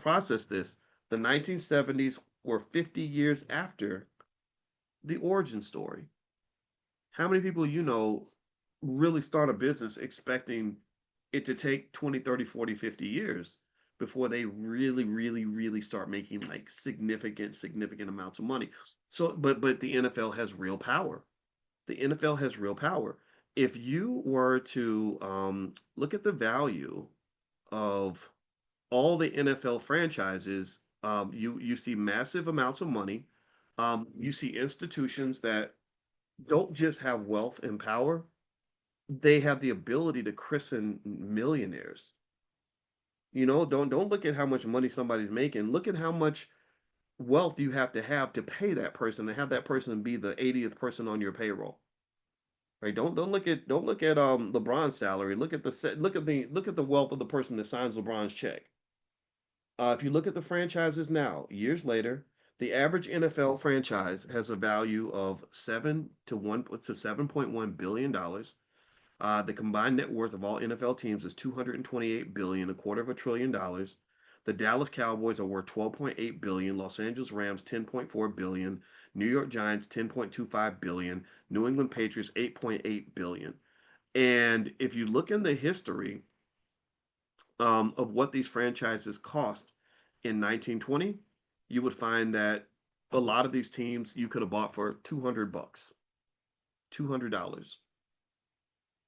process this, the 1970s were 50 years after the origin story. How many people really start a business expecting it to take 20, 30, 40, 50 years before they really, really, really start making like significant amounts of money? So, but the NFL has real power. The NFL has real power. If you were to look at the value of all the NFL franchises, you see massive amounts of money. You see institutions that don't just have wealth and power; they have the ability to christen millionaires. Don't look at how much money somebody's making. Look at how much wealth you have to pay that person and have that person be the 80th person on your payroll. Right? Don't look at LeBron's salary. Look at the wealth of the person that signs LeBron's check. If you look at the franchises now, years later, the average NFL franchise has a value of 7.1 billion dollars. The combined net worth of all NFL teams is 228 billion, a quarter of a trillion dollars. The Dallas Cowboys are worth 12.8 billion, Los Angeles Rams 10.4 billion, New York Giants 10.25 billion, New England Patriots 8.8 billion. And if you look in the history of what these franchises cost in 1920, you would find that a lot of these teams you could have bought for $200, $200.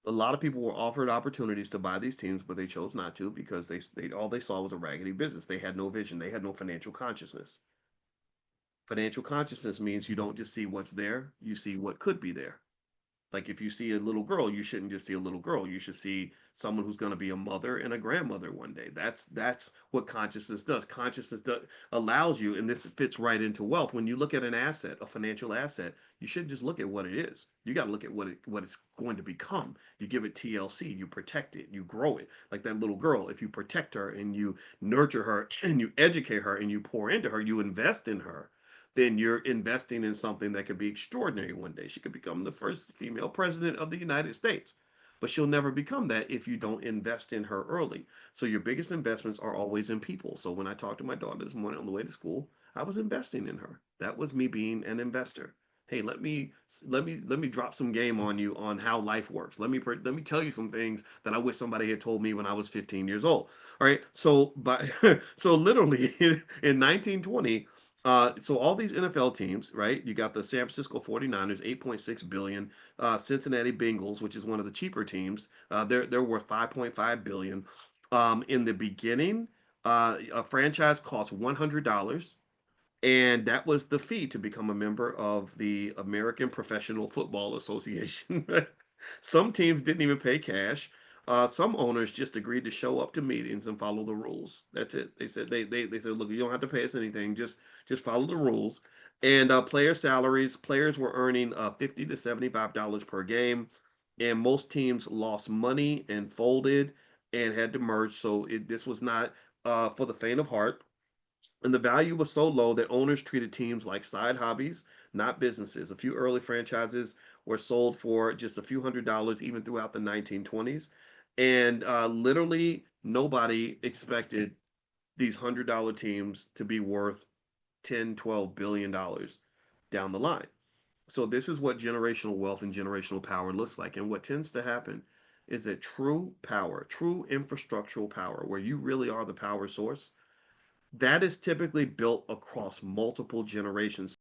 A lot of people were offered opportunities to buy these teams, but they chose not to because they all they saw was a raggedy business. They had no vision. They had no financial consciousness. Financial consciousness means you don't just see what's there, you see what could be there. Like if you see a little girl, you shouldn't just see a little girl. You should see someone who's going to be a mother and a grandmother one day. That's what consciousness does. Allows you, and this fits right into wealth. When you look at an asset, a financial asset, you shouldn't just look at what it is. You got to look at what it's going to become. You give it TLC, you protect it, you grow it. Like that little girl, if you protect her and you nurture her and you educate her and you pour into her, you invest in her, then you're investing in something that could be extraordinary one day. She could become the first female president of the United States. But she'll never become that if you don't invest in her early. So your biggest investments are always in people. So when I talked to my daughter this morning on the way to school, I was investing in her. That was me being an investor. Hey, let me drop some game on you on how life works. Let me tell you some things that I wish somebody had told me when I was 15 years old. All right. So literally in 1920, so all these NFL teams, right? You got the San Francisco 49ers, 8.6 billion. Cincinnati Bengals, which is one of the cheaper teams, they're worth 5.5 billion. In the beginning, a franchise cost $100, and that was the fee to become a member of the American Professional Football Association. Some teams didn't even pay cash. Some owners just agreed to show up to meetings and follow the rules. That's it. They said, look, you don't have to pay us anything. Just follow the rules. And player salaries, players were earning $50 to $75 per game, and most teams lost money and folded and had to merge. So this was not for the faint of heart. And the value was so low that owners treated teams like side hobbies, not businesses. A few early franchises were sold for just a few $100s, even throughout the 1920s. And literally nobody expected these $100 teams to be worth 10, $12 billion down the line. So this is what generational wealth and generational power looks like. And what tends to happen is that true power, true infrastructural power, where you really are the power source, that is typically built across multiple generations.